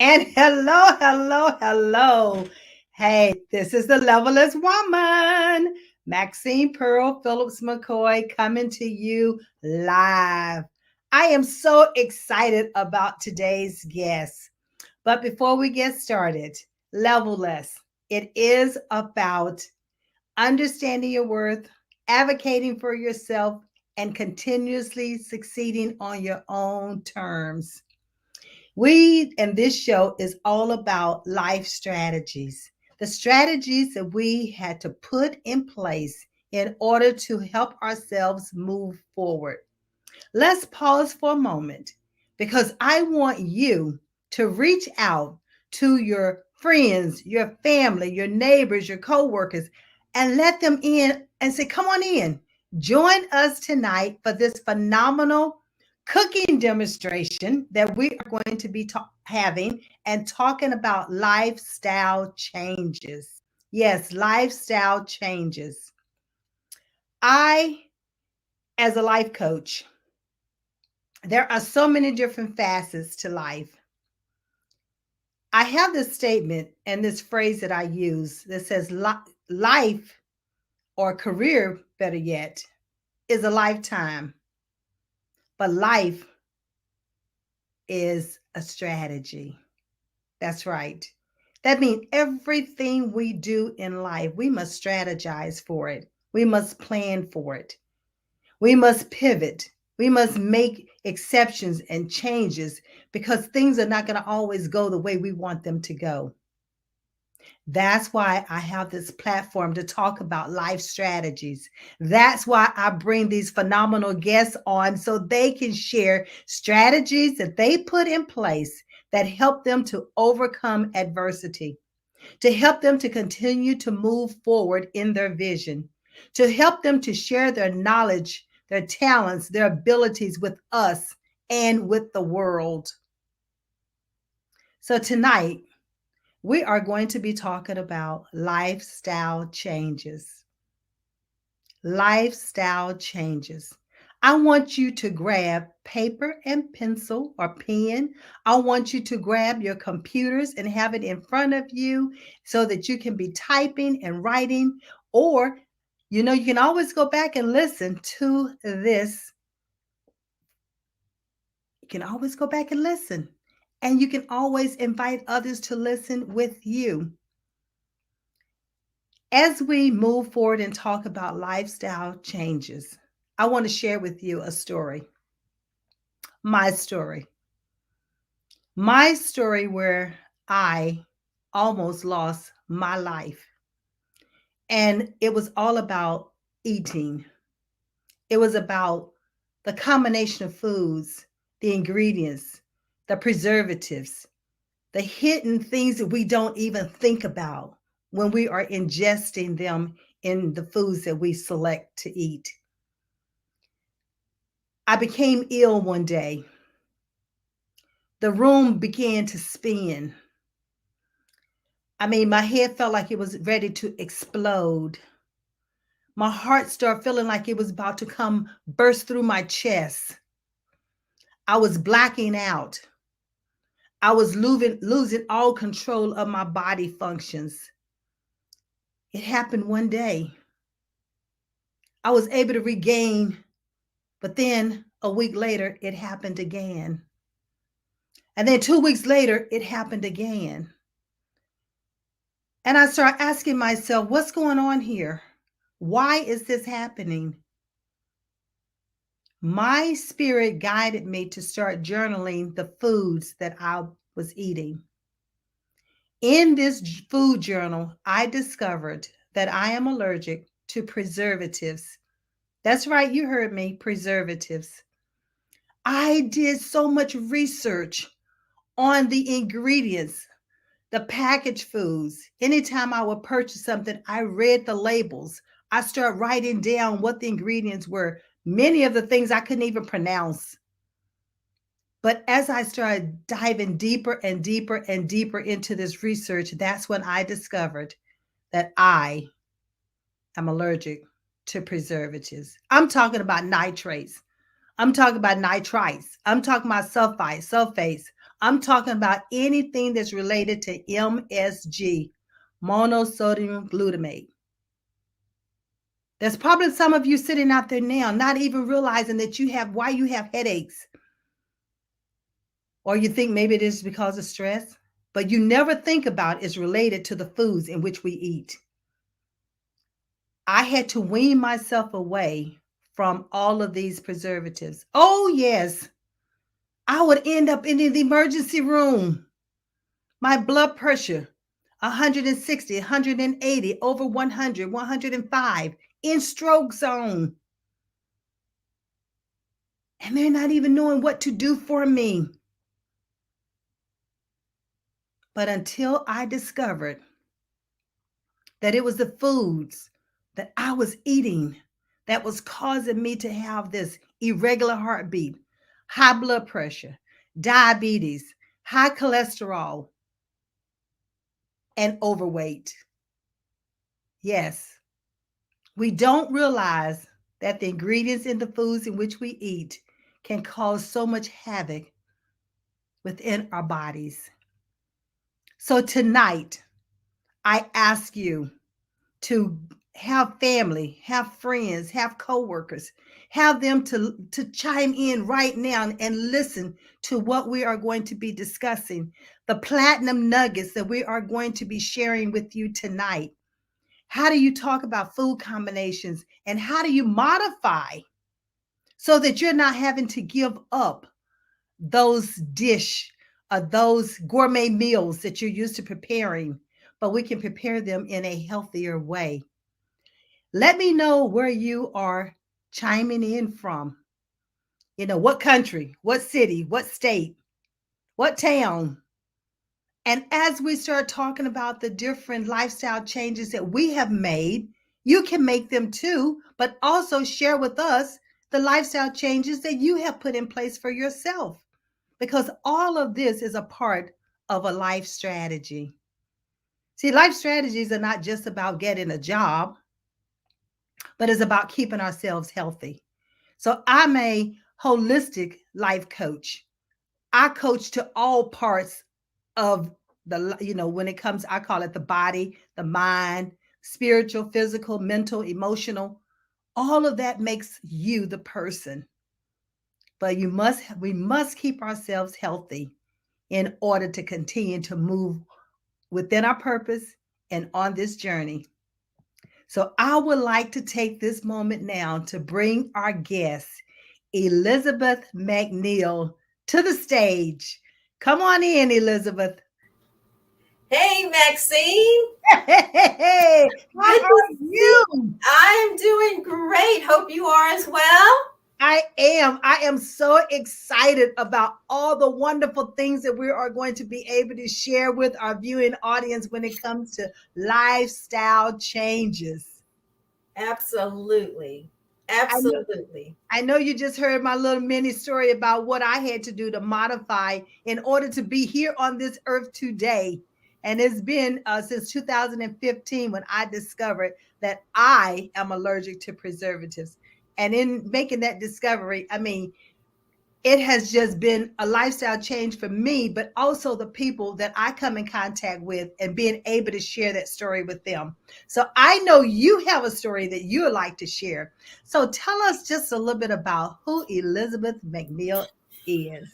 And hello, hello, hello. Hey, this is the Levelist Woman, Maxine Phillips McKoy, coming to you live. I am so excited about today's guest. But before we get started, Levelist, it is about understanding your worth, advocating for yourself, and continuously succeeding on your own terms. We and this show is all about life strategies, the strategies that we had to put in place in order to help ourselves move forward. Let's pause for a moment because I want you to reach out to your friends, your family, your neighbors, your coworkers, and let them in and say, come on in. Join us tonight for this phenomenal cooking demonstration that we are going to be having and talking about lifestyle changes. Yes, lifestyle changes. I, as a life coach, there are so many different facets to life. I have this statement and this phrase that I use that says life or career, better yet, is a lifetime, but life is a strategy. That's right. That means everything we do in life, we must strategize for it. We must plan for it. We must pivot. We must make exceptions and changes because things are not going to always go the way we want them to go. That's why I have this platform to talk about life strategies. That's why I bring these phenomenal guests on so they can share strategies that they put in place that help them to overcome adversity, to help them to continue to move forward in their vision, to help them to share their knowledge, their talents, their abilities with us and with the world. So tonight, we are going to be talking about lifestyle changes. Lifestyle changes. I want you to grab paper and pencil or pen. I want you to grab your computers and have it in front of you so that you can be typing and writing. Or, you can always go back and listen to this. You can always go back and listen. And you can always invite others to listen with you. As we move forward and talk about lifestyle changes, I want to share with you a story. My story. My story where I almost lost my life. And it was all about eating. It was about the combination of foods, the ingredients, the preservatives, the hidden things that we don't even think about when we are ingesting them in the foods that we select to eat. I became ill one day. The room began to spin. I mean, my head felt like it was ready to explode. My heart started feeling like it was about to come burst through my chest. I was blacking out. I was losing all control of my body functions. It happened one day. I was able to regain, but then a week later, it happened again. And then 2 weeks later, it happened again. And I started asking myself, what's going on here? Why is this happening? My spirit guided me to start journaling the foods that I was eating. In this food journal, I discovered that I am allergic to preservatives. That's right, you heard me, preservatives. I did so much research on the ingredients, the packaged foods. Anytime I would purchase something, I read the labels. I started writing down what the ingredients were. Many of the things I couldn't even pronounce. But as I started diving deeper and deeper and deeper into this research, that's when I discovered that I am allergic to preservatives. I'm talking about nitrates. I'm talking about nitrites. I'm talking about sulfites, sulfates. I'm talking about anything that's related to MSG, monosodium glutamate. There's probably some of you sitting out there now not even realizing that you have why you have headaches. Or you think maybe it is because of stress, but you never think about it's related to the foods in which we eat. I had to wean myself away from all of these preservatives. Oh, yes. I would end up in the emergency room. My blood pressure 160, 180, over 100, 105, in stroke zone. And they're not even knowing what to do for me. But until I discovered that it was the foods that I was eating that was causing me to have this irregular heartbeat, high blood pressure, diabetes, high cholesterol, and overweight. Yes, we don't realize that the ingredients in the foods in which we eat can cause so much havoc within our bodies. So tonight, I ask you to have family, have friends, have coworkers, have them to chime in right now and listen to what we are going to be discussing, the platinum nuggets that we are going to be sharing with you tonight. How do you talk about food combinations and how do you modify so that you're not having to give up those those gourmet meals that you're used to preparing, but we can prepare them in a healthier way. Let me know where you are chiming in from. What country, what city, what state, what town. And as we start talking about the different lifestyle changes that we have made, you can make them too, but also share with us the lifestyle changes that you have put in place for yourself. Because all of this is a part of a life strategy. See, life strategies are not just about getting a job, but it's about keeping ourselves healthy. So I'm a holistic life coach. I coach to all parts of when it comes, I call it the body, the mind, spiritual, physical, mental, emotional. All of that makes you the person. But we must keep ourselves healthy in order to continue to move within our purpose and on this journey. So I would like to take this moment now to bring our guest, Elizabeth McNeil, to the stage. Come on in, Elizabeth. Hey, Maxine. Hey, how Good to are see you. you? I'm doing great. Hope you are as well. I am. I am so excited about all the wonderful things that we are going to be able to share with our viewing audience when it comes to lifestyle changes. Absolutely. I know Absolutely. I know you just heard my little mini story about what I had to do to modify in order to be here on this earth today. And it's been since 2015 when I discovered that I am allergic to preservatives. And in making that discovery, I mean, it has just been a lifestyle change for me, but also the people that I come in contact with and being able to share that story with them. So I know you have a story that you would like to share. So tell us just a little bit about who Elizabeth McNeil is.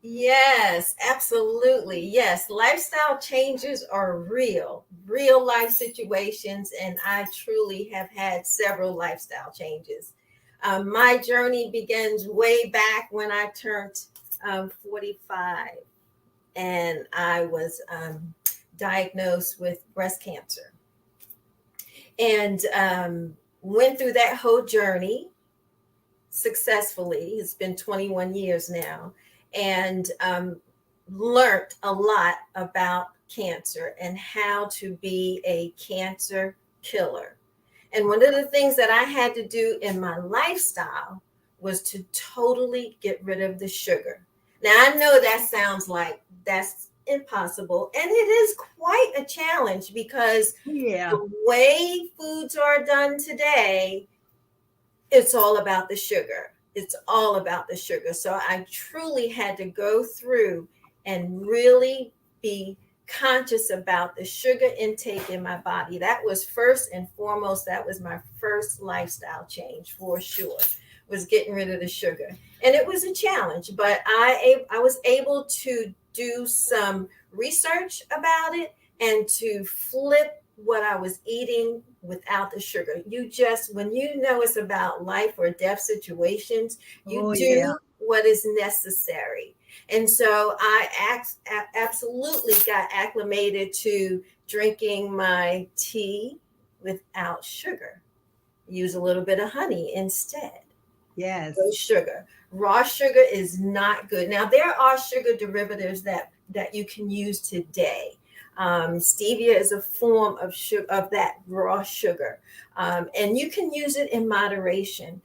Yes, absolutely. Yes, lifestyle changes are real life situations, and I truly have had several lifestyle changes. My journey begins way back when I turned 45 and I was diagnosed with breast cancer. And went through that whole journey successfully. It's been 21 years now, and learned a lot about cancer and how to be a cancer killer. And one of the things that I had to do in my lifestyle was to totally get rid of the sugar. Now, I know that sounds like that's impossible, and it is quite a challenge because Yeah. the way foods are done today, it's all about the sugar. It's all about the sugar. So I truly had to go through and really be conscious about the sugar intake in my body. That was first and foremost, that was my first lifestyle change for sure, was getting rid of the sugar. And it was a challenge, but I was able to do some research about it and to flip what I was eating without the sugar. You just, when you know it's about life or death situations, you Oh yeah. do what is necessary. And so absolutely got acclimated to drinking my tea without sugar. Use a little bit of honey instead. No Yes. sugar. Raw sugar is not good. Now there are sugar derivatives that you can use today. Stevia is a form of sugar, of that raw sugar, and you can use it in moderation.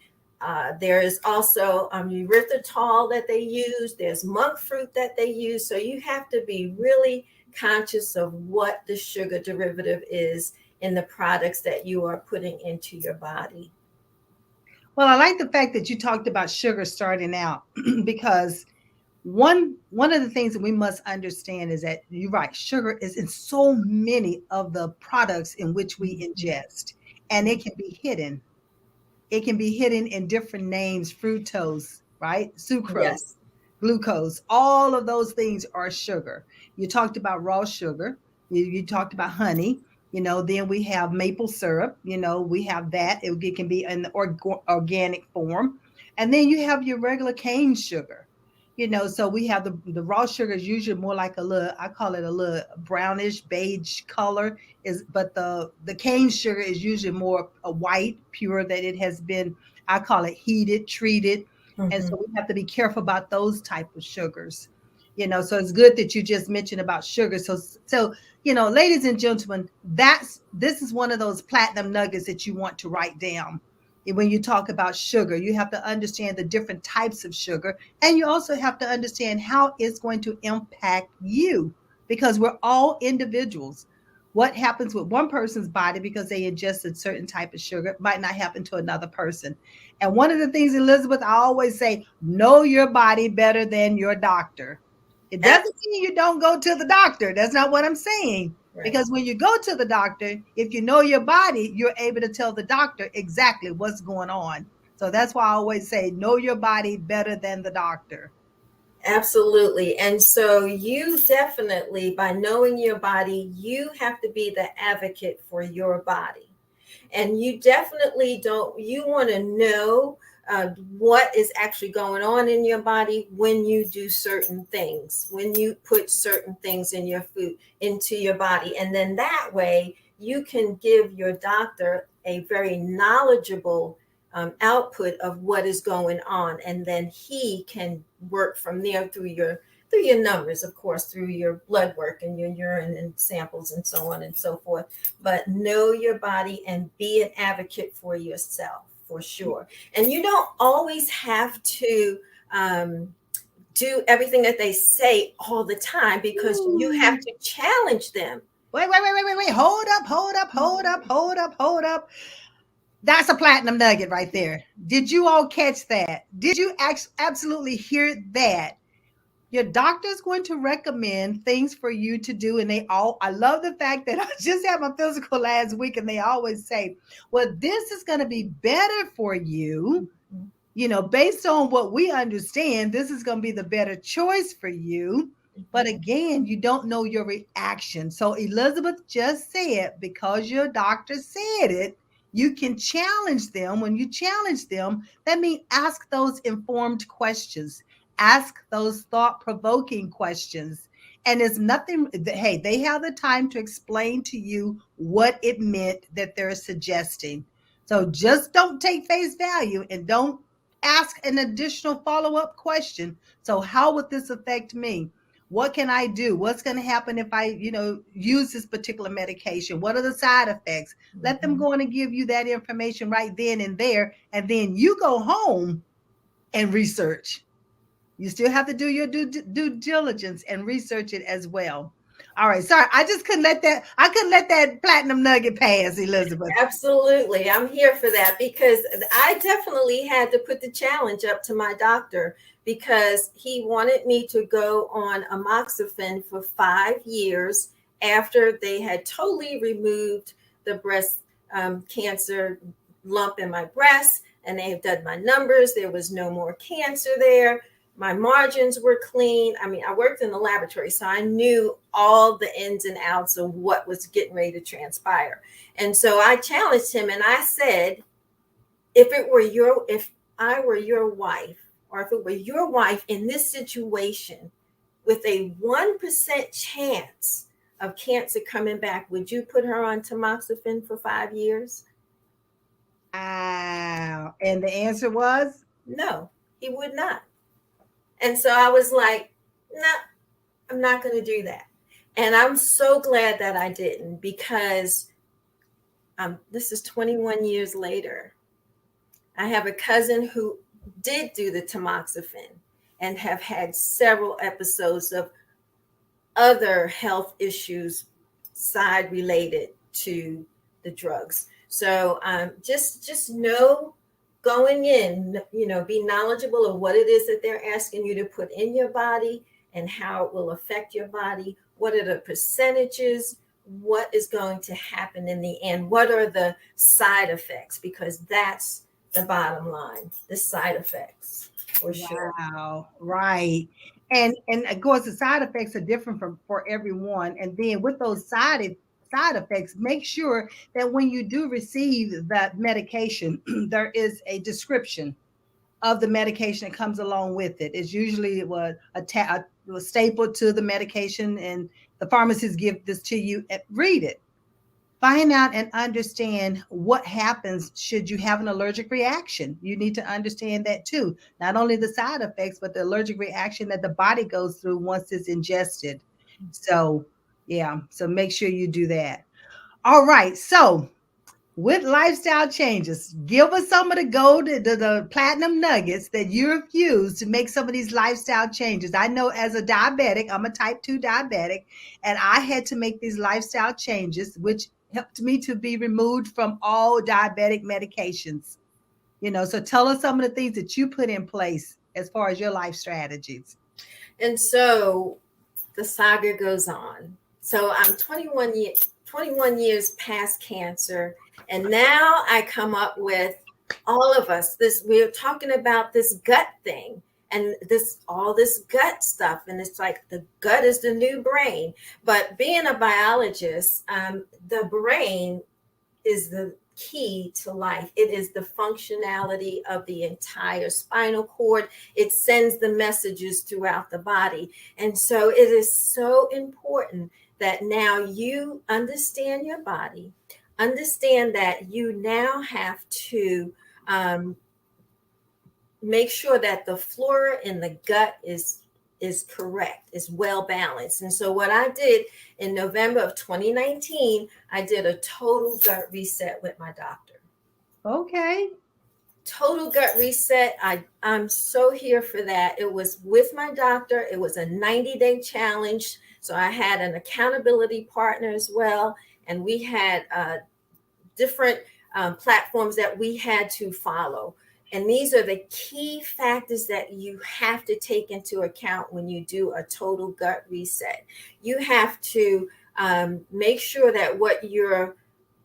There is also erythritol that they use. There's monk fruit that they use. So you have to be really conscious of what the sugar derivative is in the products that you are putting into your body. Well, I like the fact that you talked about sugar starting out because one of the things that we must understand is that you're right, sugar is in so many of the products in which we ingest, and it can be hidden. It can be hidden in different names, fructose, right? Sucrose, Yes. glucose, all of those things are sugar. You talked about raw sugar, you talked about honey, then we have maple syrup, we have that. It can be in the organic form. And then you have your regular cane sugar. So we have the raw sugar is usually more like a little, I call it a little brownish beige color, is but the cane sugar is usually more a white, pure, that it has been, I call it heated, treated. And Hmm. so we have to be careful about those type of sugars. So it's good that you just mentioned about sugar. So ladies and gentlemen, this is one of those platinum nuggets that you want to write down. When you talk about sugar, you have to understand the different types of sugar, and you also have to understand how it's going to impact you, because we're all individuals. What happens with one person's body because they ingest a certain type of sugar might not happen to another person. And one of the things, Elizabeth, I always say, know your body better than your doctor. It doesn't mean you don't go to the doctor. That's not what I'm saying. Right. Because when you go to the doctor, if you know your body, you're able to tell the doctor exactly what's going on. So that's why I always say, know your body better than the doctor. Absolutely. And so you definitely, by knowing your body, you have to be the advocate for your body. And you definitely don't, you want to know what is actually going on in your body when you do certain things, when you put certain things in your food, into your body. And then that way you can give your doctor a very knowledgeable output of what is going on. And then he can work from there through your numbers, of course, through your blood work and your urine and samples and so on and so forth. But know your body and be an advocate for yourself, for sure. And you don't always have to um, do everything that they say all the time, because you have Ooh. to challenge them. Wait. Hold up. That's a platinum nugget right there. Did you all catch that? Did you absolutely hear that? Your doctor is going to recommend things for you to do. And I love the fact that I just had my physical last week and they always say, well, this is going to be better for you. Based on what we understand, this is going to be the better choice for you. But again, you don't know your reaction. So Elizabeth just said, because your doctor said it, you can challenge them. When you challenge them, that means ask those informed questions, ask those thought provoking questions. And it's nothing, hey, they have the time to explain to you what it meant that they're suggesting. So just don't take face value and don't ask an additional follow up question. So, how would this affect me? What can I do? What's going to happen if I, use this particular medication? What are the side effects? Let them Mhm. go in and give you that information right then and there. And then you go home and research. You still have to do your due diligence and research it as well. All right. Sorry. I couldn't let that platinum nugget pass, Elizabeth. Absolutely. I'm here for that because I definitely had to put the challenge up to my doctor because he wanted me to go on amoxifen for 5 years after they had totally removed the breast cancer lump in my breast, and they had done my numbers. There was no more cancer there. My margins were clean. I mean, I worked in the laboratory, so I knew all the ins and outs of what was getting ready to transpire. And so I challenged him and I said, if I were your wife, or if it were your wife in this situation with a 1% chance of cancer coming back, would you put her on tamoxifen for 5 years? Wow. And the answer was? No, he would not. And so I was like, no, I'm not going to do that. And I'm so glad that I didn't because this is 21 years later. I have a cousin who did do the tamoxifen and have had several episodes of other health issues side related to the drugs. So just know going in, be knowledgeable of what it is that they're asking you to put in your body and how it will affect your body. What are the percentages? What is going to happen in the end? What are the side effects? Because that's the bottom line, the side effects for sure. Wow. Right. And of course the side effects are different for everyone. And then with those side effects, make sure that when you do receive that medication, there is a description of the medication that comes along with it. It's usually a staple to the medication, and the pharmacist give this to you. Read it. Find out and understand what happens should you have an allergic reaction. You need to understand that too. Not only the side effects, but the allergic reaction that the body goes through once it's ingested. So, yeah, so make sure you do that. All right. So, with lifestyle changes, give us some of the the platinum nuggets that you have used to make some of these lifestyle changes. I know as a diabetic, I'm a type 2 diabetic, and I had to make these lifestyle changes, which helped me to be removed from all diabetic medications. So tell us some of the things that you put in place as far as your life strategies. And so the saga goes on. So I'm 21 years past cancer, and now I come up with all of us. We're talking about this gut thing and all this gut stuff, and it's like the gut is the new brain. But being a biologist, the brain is the key to life. It is the functionality of the entire spinal cord. It sends the messages throughout the body. And so it is so important that now you understand your body, understand that you now have to make sure that the flora in the gut is correct, is well balanced. And so what I did in November of 2019, I did a total gut reset with my doctor. Okay. Total gut reset. I'm so here for that. It was with my doctor. It was a 90-day challenge. So I had an accountability partner as well. And we had different platforms that we had to follow. And these are the key factors that you have to take into account when you do a total gut reset. You have to make sure that you're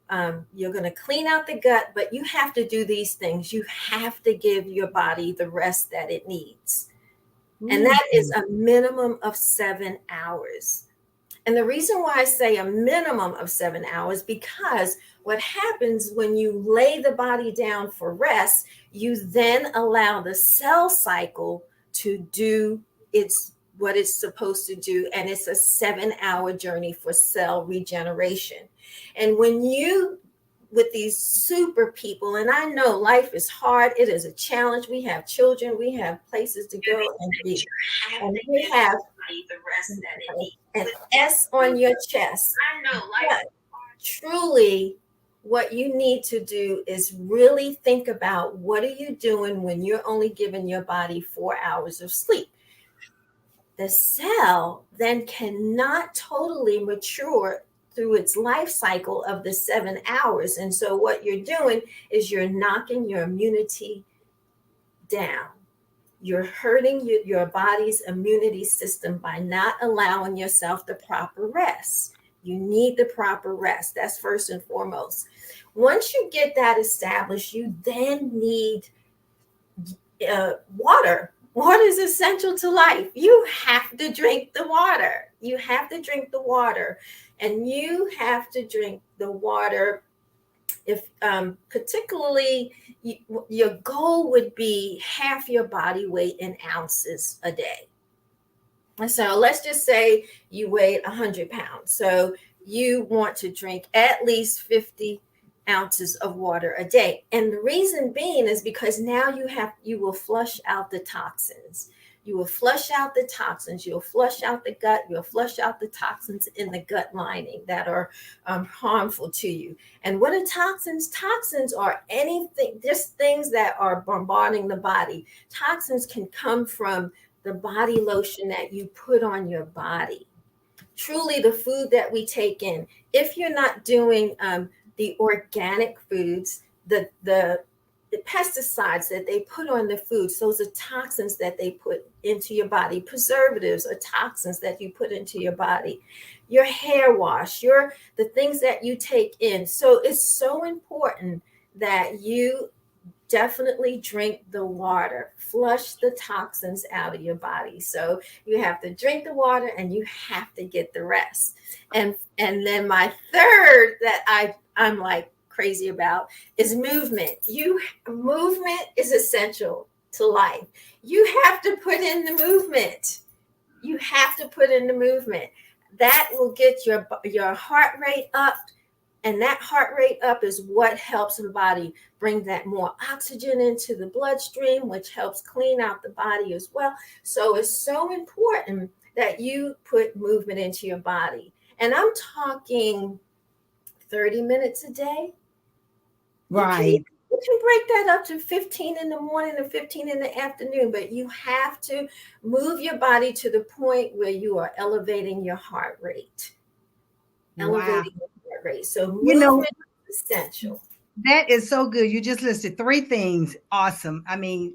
going to clean out the gut, but you have to do these things. You have to give your body the rest that it needs. And that is a minimum of 7 hours. And the reason why I say a minimum of 7 hours, because what happens when you lay the body down for rest, you then allow the cell cycle to do what it's supposed to do. And it's a 7-hour journey for cell regeneration. And with these super people, and I know life is hard. It is a challenge. We have children. We have places to go and be. And we have an S on your chest. But truly, what you need to do is really think about what are you doing when you're only giving your body 4 hours of sleep. the cell then cannot totally mature through its life cycle of the 7 hours. And so what you're doing is you're knocking your immunity down. You're hurting your body's immunity system by not allowing yourself the proper rest. You need the proper rest. That's first and foremost. Once you get that established, you then need water. Water is essential to life. You have to drink the water. You have to drink the water. And you have to drink the water if particularly your goal would be half your body weight in ounces a day. So let's just say you weigh 100 pounds. So you want to drink at least 50 ounces of water a day. And the reason being is because now you will flush out the toxins. You will flush out the toxins. You'll flush out the gut. You'll flush out the toxins in the gut lining that are harmful to you. And what are toxins? Toxins are anything, just things that are bombarding the body. Toxins can come from the body lotion that you put on your body. Truly, the food that we take in. If you're not doing the organic foods, the pesticides that they put on the foods, those are toxins that they put into your body. Preservatives are toxins that you put into your body. Your hair wash, the things that you take in. So it's so important that you definitely drink the water. Flush the toxins out of your body. So you have to drink the water and you have to get the rest. And then my third that I'm like crazy about is movement. Movement is essential to life. You have to put in the movement. You have to put in the movement. That will get your heart rate up. And that heart rate up is what helps the body bring that more oxygen into the bloodstream, which helps clean out the body as well. So it's so important that you put movement into your body. And I'm talking 30 minutes a day. Right. You can break that up to 15 in the morning and 15 in the afternoon, but you have to move your body to the point where you are elevating your heart rate. Elevating your heart rate. So movement is essential. That is so good. You just listed 3 things. Awesome. I mean,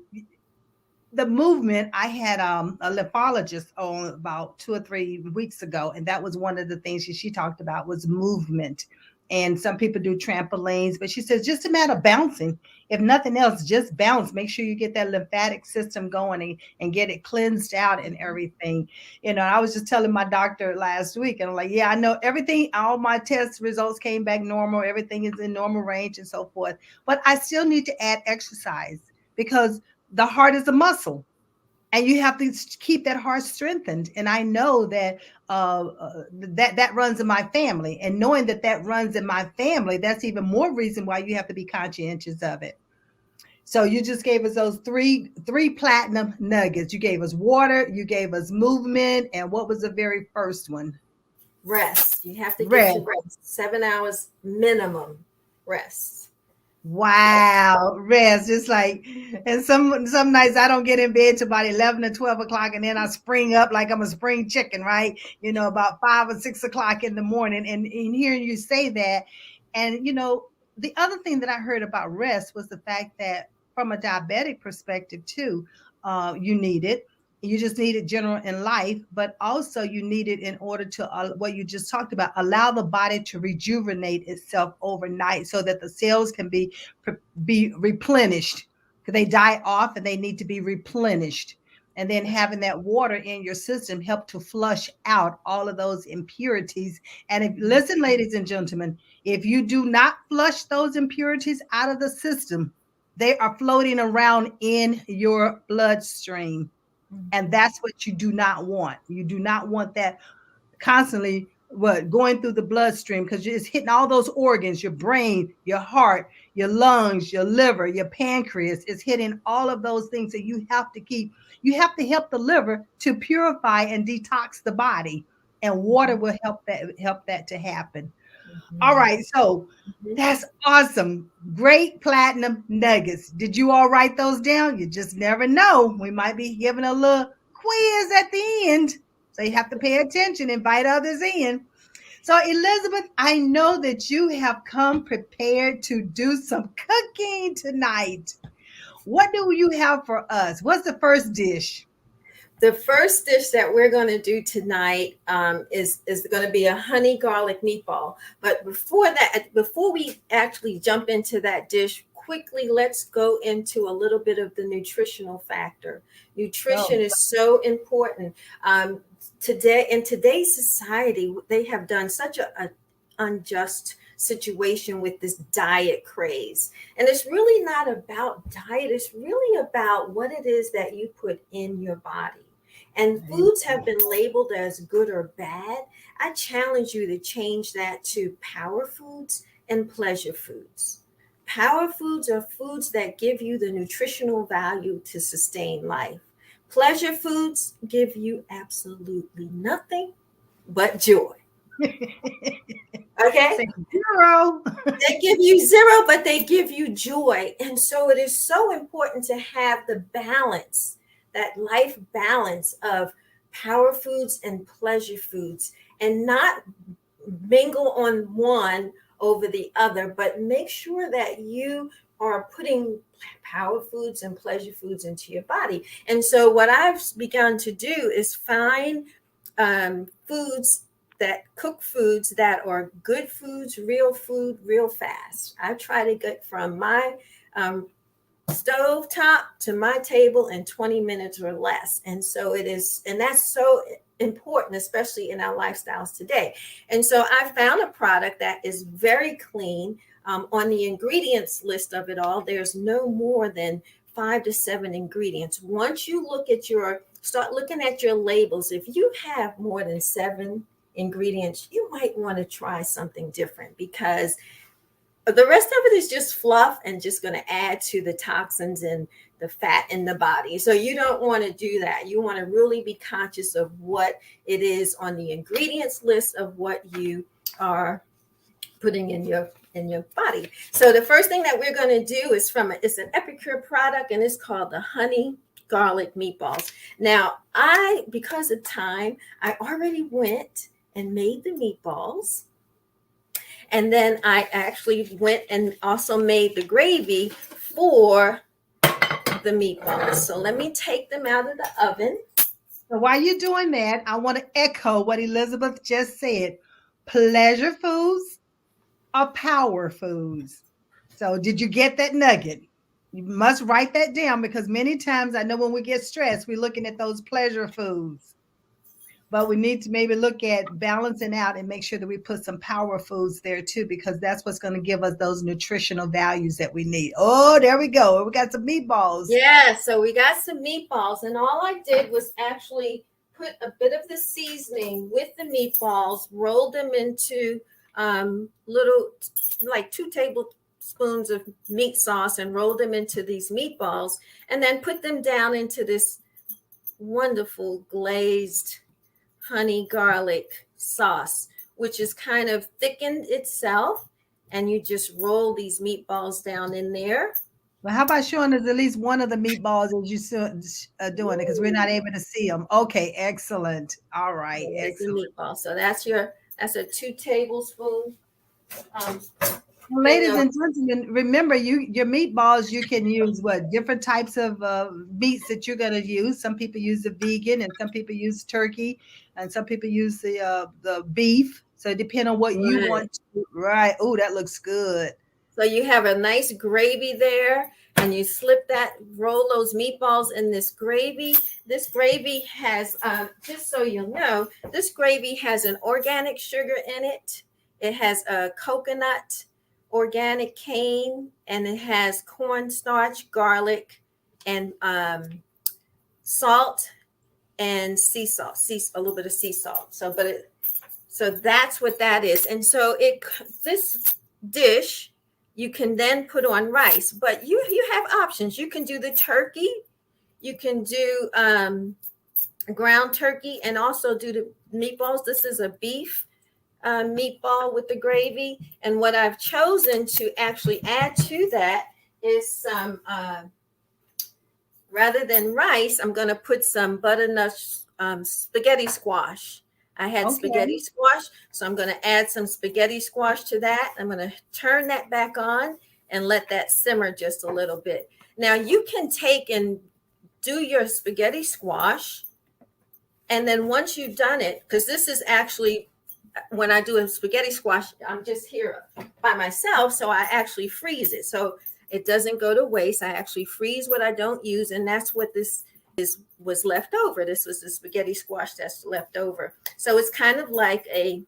the movement, I had a lephologist on about 2 or 3 weeks ago, and that was one of the things she talked about was movement. And some people do trampolines, but she says just a matter of bouncing. If nothing else, just bounce. Make sure you get that lymphatic system going and get it cleansed out and everything. I was just telling my doctor last week, and I'm like, yeah, I know everything, all my test results came back normal. Everything is in normal range and so forth. But I still need to add exercise because the heart is a muscle. And you have to keep that heart strengthened. And I know that that runs in my family. And knowing that runs in my family, that's even more reason why you have to be conscientious of it. So you just gave us those three platinum nuggets. You gave us water, you gave us movement, and what was the very first one? Rest. You have to get your rest. 7 hours minimum rest. Wow, rest. Just like, and some nights I don't get in bed till about 11 or 12 o'clock, and then I spring up like I'm a spring chicken, right? About 5 or 6 o'clock in the morning. And hearing you say that, and the other thing that I heard about rest was the fact that from a diabetic perspective too, you need it. You just need it general in life, but also you need it in order to what you just talked about, allow the body to rejuvenate itself overnight so that the cells can be replenished, because they die off and they need to be replenished. And then having that water in your system help to flush out all of those impurities. And listen, ladies and gentlemen, if you do not flush those impurities out of the system, they are floating around in your bloodstream. And that's what you do not want. You do not want that constantly going through the bloodstream, because it's hitting all those organs, your brain, your heart, your lungs, your liver, your pancreas. It's hitting all of those things that you have to help the liver to purify and detox the body. And water will help that to happen. All right. So that's awesome. Great platinum nuggets. Did you all write those down? You just never know. We might be giving a little quiz at the end. So you have to pay attention, invite others in. So, Elizabeth, I know that you have come prepared to do some cooking tonight. What do you have for us? What's the first dish? The first dish that we're going to do tonight is going to be a honey garlic meatball. But before that, before we actually jump into that dish, quickly let's go into a little bit of the nutritional factor. Nutrition Oh, is so important. Today, in today's society, they have done such a unjust situation with this diet craze. And it's really not about diet, it's really about what it is that you put in your body. And foods have been labeled as good or bad. I challenge you to change that to power foods and pleasure foods. Power foods are foods that give you the nutritional value to sustain life. Pleasure foods give you absolutely nothing but joy. Okay? say zero. They give you zero, but they give you joy. And so it is so important to have the balance, that life balance of power foods and pleasure foods, and not mingle on one over the other, but make sure that you are putting power foods and pleasure foods into your body. And so what I've begun to do is find foods that cook foods that are good foods, real food, real fast. I try to get from my stove top to my table in 20 minutes or less. And so it is, and that's so important, especially in our lifestyles today. And so I found a product that is very clean. On the ingredients list of it all, there's no more than 5 to 7 ingredients. Once you start looking at your labels, if you have more than 7 ingredients, you might want to try something different, because the rest of it is just fluff and just going to add to the toxins and the fat in the body. So you don't want to do that. You want to really be conscious of what it is on the ingredients list of what you are putting in your body. So the first thing that we're going to do is it's an Epicure product, and it's called the honey garlic meatballs. Now, because of time, I already went and made the meatballs. And then I actually went and also made the gravy for the meatballs. So let me take them out of the oven. So while you're doing that, I want to echo what Elizabeth just said. Pleasure foods are power foods. So did you get that nugget? You must write that down, because many times I know when we get stressed, we're looking at those pleasure foods. But we need to maybe look at balancing out and make sure that we put some power foods there too, because that's what's going to give us those nutritional values that we need. Oh, there we go. We got some meatballs. Yeah, so we got some meatballs, and all I did was actually put a bit of the seasoning with the meatballs, rolled them into little, like 2 tablespoons of meat sauce, and rolled them into these meatballs, and then put them down into this wonderful glazed honey garlic sauce, which is kind of thickened itself. And you just roll these meatballs down in there. Well, how about showing us at least one of the meatballs as you doing it, because we're not able to see them. Okay, excellent. All right, There's the excellent. meatball. So that's a 2 tablespoons. Ladies and gentlemen, remember, your meatballs, you can use what different types of meats that you're going to use. Some people use the vegan, and some people use turkey, and some people use the beef. So depending on what you want to, right? Oh, that looks good. So you have a nice gravy there, and you roll those meatballs in this gravy. This gravy has, just so you know, this gravy has an organic sugar in it. It has a coconut, organic cane, and it has cornstarch, garlic, and salt and sea salt, a little bit of sea salt. So that's what that is. And so this dish you can then put on rice, but you have options. You can do the turkey, you can do ground turkey, and also do the meatballs. This is a beef meatball with the gravy. And what I've chosen to actually add to that is some rather than rice, I'm going to put some butternut spaghetti squash. I had spaghetti Okay. squash, so I'm going to add some spaghetti squash to that. I'm going to turn that back on and let that simmer just a little bit. Now you can take and do your spaghetti squash, and then once you've done it, because this is actually when I do a spaghetti squash, I'm just here by myself, so I actually freeze it. So it doesn't go to waste. I actually freeze what I don't use, and that's what this is was left over. This was the spaghetti squash that's left over. So it's kind of like a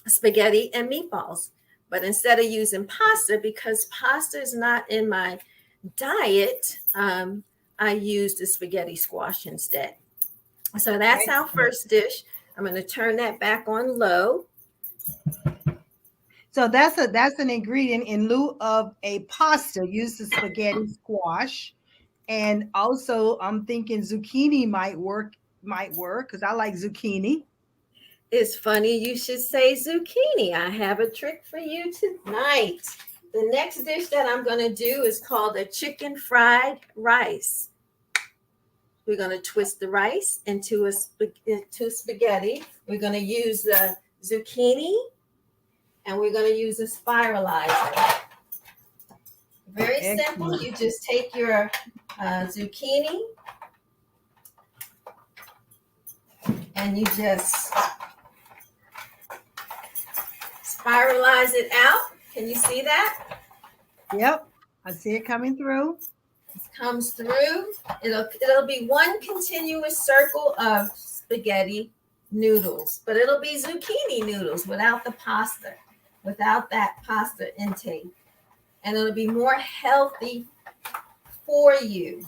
spaghetti and meatballs. But instead of using pasta, because pasta is not in my diet, I used the spaghetti squash instead. So that's our Excellent. first dish. I'm going to turn that back on low. So that's an ingredient in lieu of a pasta. Use the spaghetti squash, and also I'm thinking zucchini might work because I like zucchini. It's funny you should say zucchini. I have a trick for you tonight. The next dish that I'm going to do is called a chicken fried rice. We're going to twist the rice into into spaghetti. We're going to use the zucchini, and we're going to use a spiralizer. Very simple. Excellent. You just take your zucchini and you just spiralize it out. Can you see that? Yep, I see it coming through. It comes through. It'll be one continuous circle of spaghetti noodles, but it'll be zucchini noodles without the pasta, without that pasta intake. And it'll be more healthy for you.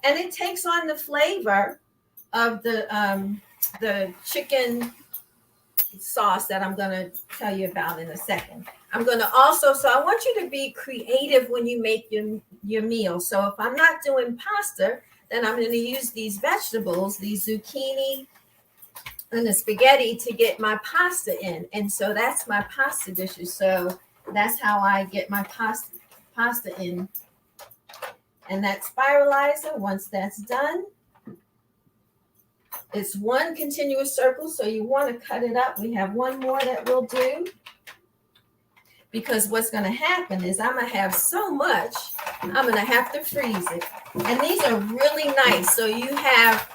And it takes on the flavor of the chicken sauce that I'm going to tell you about in a second. I'm going to also, so I want you to be creative when you make your meal. So if I'm not doing pasta, then I'm going to use these vegetables, these zucchini and the spaghetti to get my pasta in. And so that's my pasta dishes. So that's how I get my pasta in. And that spiralizer, once that's done, it's one continuous circle. So you want to cut it up. We have one more that we'll do. Because what's going to happen is I'm going to have so much, I'm going to have to freeze it. And these are really nice. So you have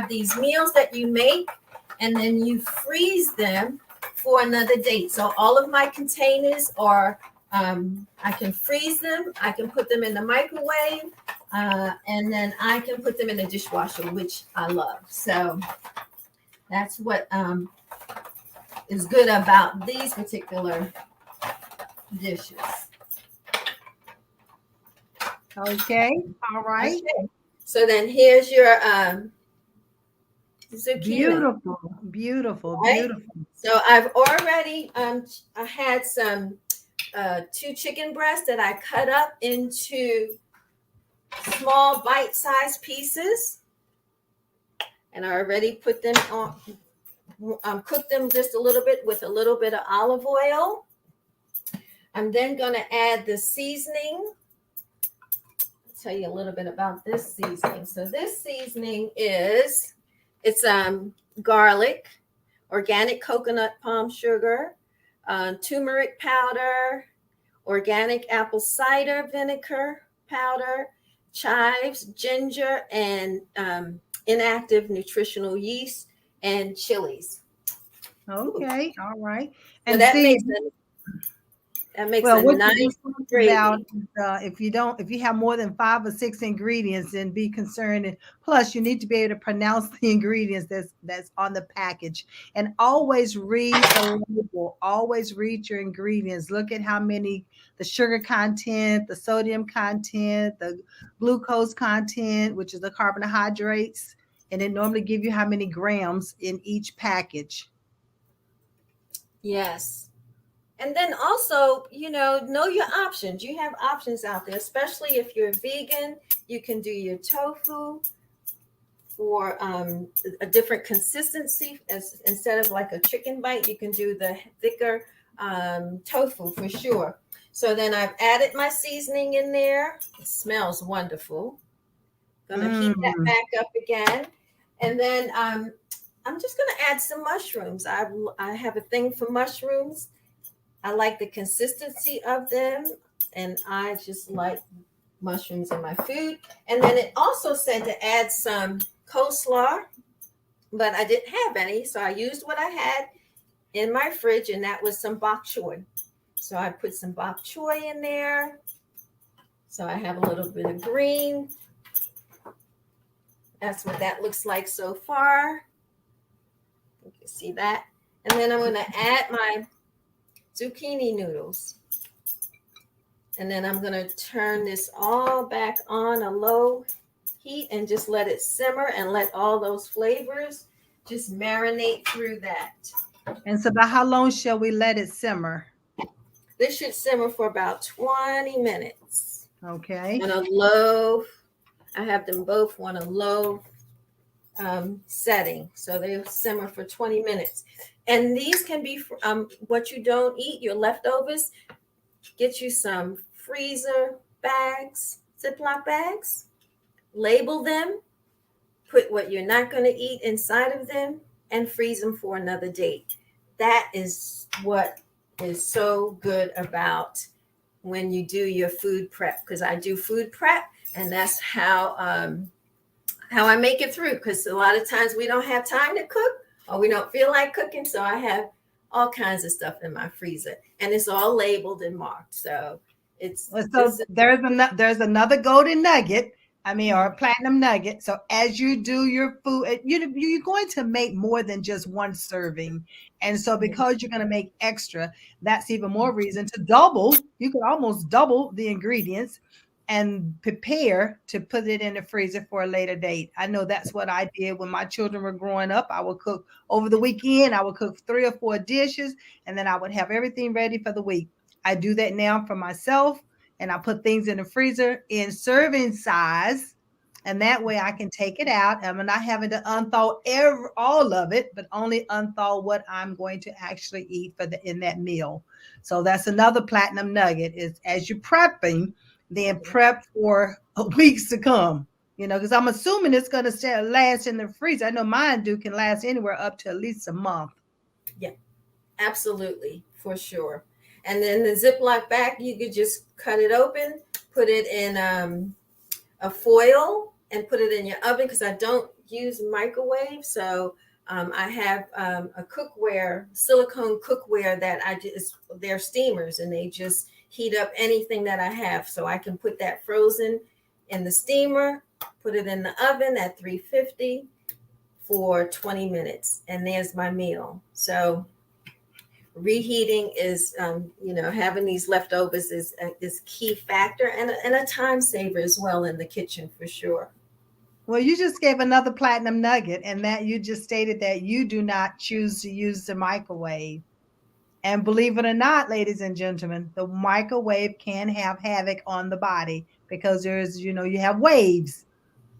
these meals that you make, and then you freeze them for another date. So all of my containers are, I can freeze them, I can put them in the microwave, and then I can put them in the dishwasher, which I love. So that's what is good about these particular dishes. Okay, all right. Okay. So then here's your zucchini. Beautiful, beautiful, Right? beautiful. So I've already I had some 2 chicken breasts that I cut up into small bite-sized pieces, and I already put them on. Cook them just a little bit with a little bit of olive oil. I'm then going to add the seasoning. I'll tell you a little bit about this seasoning. So this seasoning it's garlic, organic coconut palm sugar, turmeric powder, organic apple cider vinegar powder, chives, ginger, and inactive nutritional yeast, and chilies. Okay, all right. So And that see, makes well, a what you nice just talked about gravy. is, if you have more than 5 or 6 ingredients, then be concerned. And plus, you need to be able to pronounce the ingredients that's on the package. And always read the label. Always read your ingredients. Look at how many, the sugar content, the sodium content, the glucose content, which is the carbohydrates, and it normally give you how many grams in each package. Yes. And then also, know your options. You have options out there, especially if you're vegan. You can do your tofu for a different consistency. Instead of like a chicken bite, you can do the thicker tofu for sure. So then I've added my seasoning in there. It smells wonderful. Gonna heat that Mm. back up again. And then I'm just gonna add some mushrooms. I have a thing for mushrooms. I like the consistency of them, and I just like mushrooms in my food. And then it also said to add some coleslaw, but I didn't have any, so I used what I had in my fridge, and that was some bok choy. So I put some bok choy in there. So I have a little bit of green. That's what that looks like so far. You can see that. And then I'm going to add my zucchini noodles. And then I'm going to turn this all back on a low heat and just let it simmer and let all those flavors just marinate through that. And so about how long shall we let it simmer? This should simmer for about 20 minutes Okay. on a low. I have them both on a low setting. So they simmer for 20 minutes. And these can be what you don't eat, your leftovers. Get you some freezer bags, Ziploc bags, label them, put what you're not going to eat inside of them, and freeze them for another date. That is what is so good about when you do your food prep, because I do food prep, and that's how I make it through, because a lot of times we don't have time to cook or we don't feel like cooking. So I have all kinds of stuff in my freezer, and it's all labeled and marked. So it's So there's another golden nugget. I mean, or a Mhm. platinum nugget. So as you do your food, you're going to make more than just one serving. And so because you're going to make extra, that's even more reason to double. You could almost double the ingredients and prepare to put it in the freezer for a later date. I know that's what I did when my children were growing up. I would cook over the weekend. I would cook 3 or 4 dishes, and then I would have everything ready for the week. I do that now for myself, and I put things in the freezer in serving size. And that way I can take it out. I'm not having to unthaw all of it, but only unthaw what I'm going to actually eat in that meal. So that's another platinum nugget is as you're prepping, then prep for weeks to come. Because I'm assuming it's going to last in the freezer. I know mine can last anywhere up to at least a month. Yeah, absolutely, for sure. And then the Ziploc bag, you could just cut it open, put it in a foil, and put it in your oven, because I don't use microwave. So I have a cookware, silicone cookware that they're steamers, and they just heat up anything that I have. So I can put that frozen in the steamer, put it in the oven at 350 for 20 minutes, and there's my meal. So reheating is, having these leftovers is key factor, and a time saver as well in the kitchen, for sure. Well, you just gave another platinum nugget, and that you just stated that you do not choose to use the microwave. And believe it or not, ladies and gentlemen, the microwave can have havoc on the body because you have waves,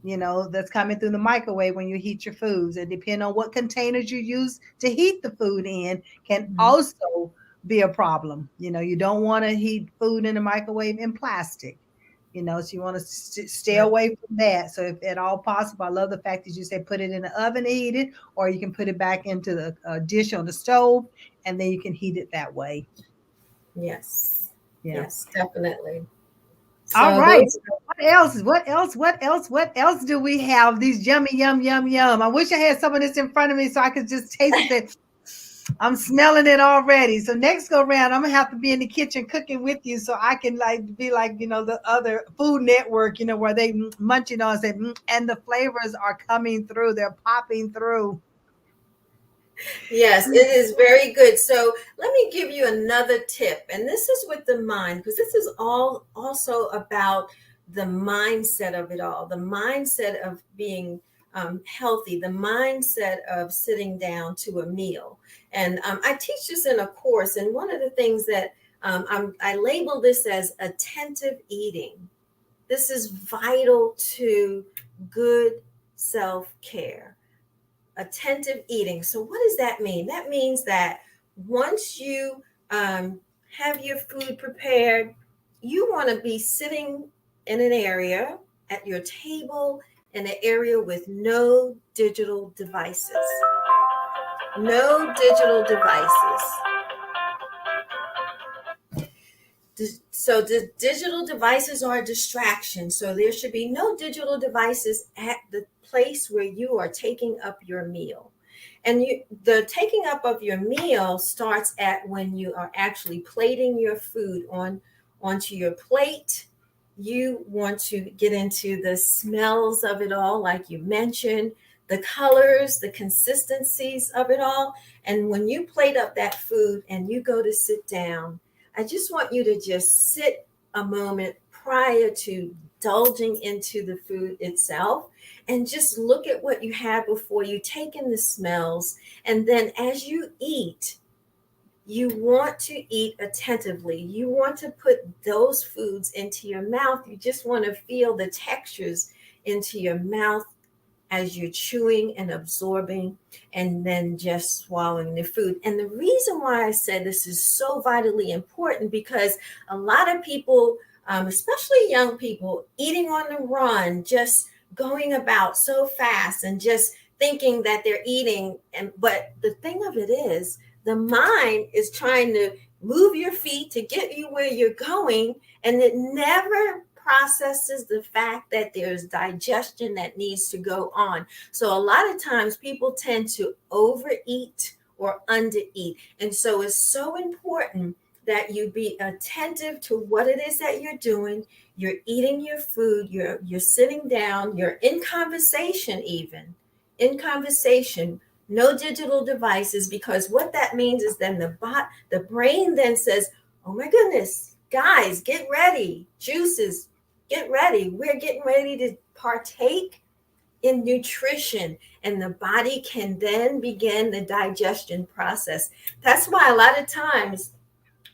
that's coming through the microwave when you heat your foods. And depending on what containers you use to heat the food in can Mhm. also be a problem. You don't want to heat food in the microwave in plastic. So you want to stay Right. away from that. So if at all possible, I love the fact that you say put it in the oven to heat it, or you can put it back into the dish on the stove, and then you can heat it that way. Yes. Yeah. Yes, definitely. All So right. those. So what else? What else? What else? What else do we have? These yummy, yum, yum, yum. I wish I had some of this in front of me so I could just taste it. I'm smelling it already. So next go round, I'm gonna have to be in the kitchen cooking with you so I can be like the other Food Network, where they munching on say, and the flavors are coming through. They're popping through. Yes, it is very good. So let me give you another tip. And this is with the mind, because this is all also about the mindset of it all, the mindset of being healthy, the mindset of sitting down to a meal. And I teach this in a course. And one of the things that I label this as attentive eating. This is vital to good self care. Attentive eating. So what does that mean? That means that once you have your food prepared, you want to be sitting in an area at your table in an area with no digital devices. No digital devices. So the digital devices are a distraction. So there should be no digital devices at the place where you are taking up your meal. And the taking up of your meal starts at when you are actually plating your food onto your plate. You want to get into the smells of it all, like you mentioned, the colors, the consistencies of it all. And when you plate up that food and you go to sit down, I just want you to just sit a moment prior to indulging into the food itself and just look at what you have before you, take in the smells. And then as you eat, you want to eat attentively. You want to put those foods into your mouth. You just want to feel the textures into your mouth as you're chewing and absorbing and then just swallowing the food. And the reason why I said this is so vitally important, because a lot of people, especially young people, eating on the run, just going about so fast and just thinking that they're eating. But the thing of it is, the mind is trying to move your feet to get you where you're going, and it never processes the fact that there's digestion that needs to go on. So a lot of times people tend to overeat or undereat. And so it's so important that you be attentive to what it is that you're doing. You're eating your food, you're sitting down, you're in conversation, even in conversation. No digital devices, because what that means is then the brain then says, oh my goodness, guys, get ready. Juices, get ready. We're getting ready to partake in nutrition, and the body can then begin the digestion process. That's why a lot of times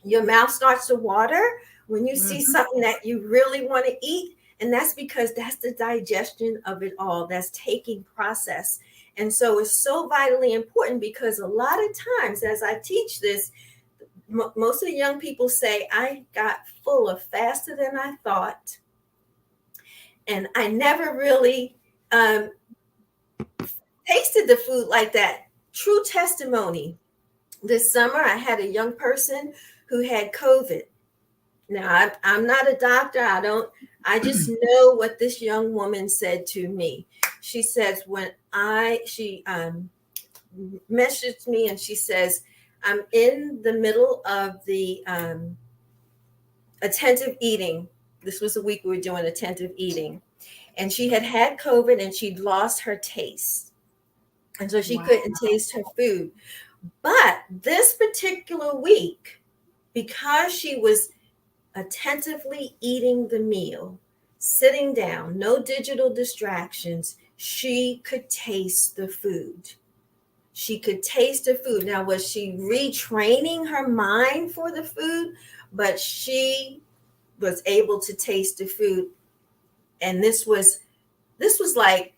your mouth starts to water when you see something that you really want to eat. And that's because that's the digestion of it all that's taking process. And so it's so vitally important, because a lot of times as I teach this, most of the young people say, I got fuller faster than I thought. And I never really tasted the food like that. True testimony. This summer, I had a young person who had COVID. Now, I'm not a doctor. I just know what this young woman said to me. She says, she messaged me and she says, I'm in the middle of the attentive eating. This was the week we were doing attentive eating. And she had COVID and she'd lost her taste. And so she couldn't taste her food. But this particular week, because she was attentively eating the meal, sitting down, no digital distractions, she could taste the food. She could taste the food. Now, was she retraining her mind for the food? But she was able to taste the food. And this was like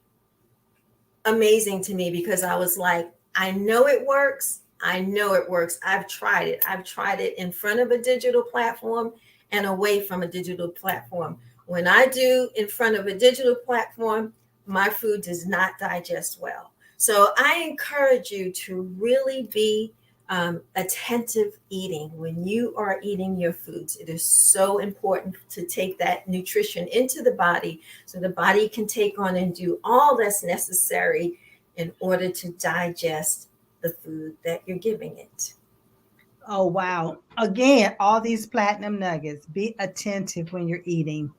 amazing to me, because I was like, I know it works. I know it works. I've tried it. I've tried it in front of a digital platform and away from a digital platform. When I do in front of a digital platform, my food does not digest well. So I encourage you to really be attentive eating when you are eating your foods. It is so important to take that nutrition into the body so the body can take on and do all that's necessary in order to digest the food that you're giving it. Oh, wow. Again, all these platinum nuggets. Be attentive when you're eating.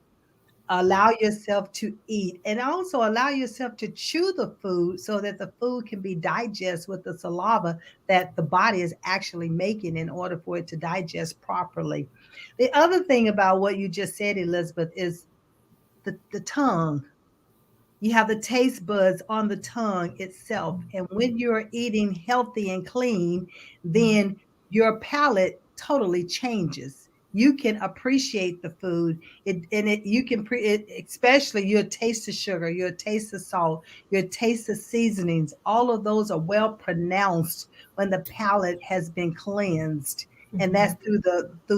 Allow yourself to eat, and also allow yourself to chew the food so that the food can be digested with the saliva that the body is actually making in order for it to digest properly. The other thing about what you just said, Elizabeth, is the tongue. You have the taste buds on the tongue itself. And when you're eating healthy and clean, then your palate totally changes. You can appreciate the food. You can especially you'll taste the sugar, you'll taste the salt, you'll taste the seasonings. All of those are well pronounced when the palate has been cleansed. and that's through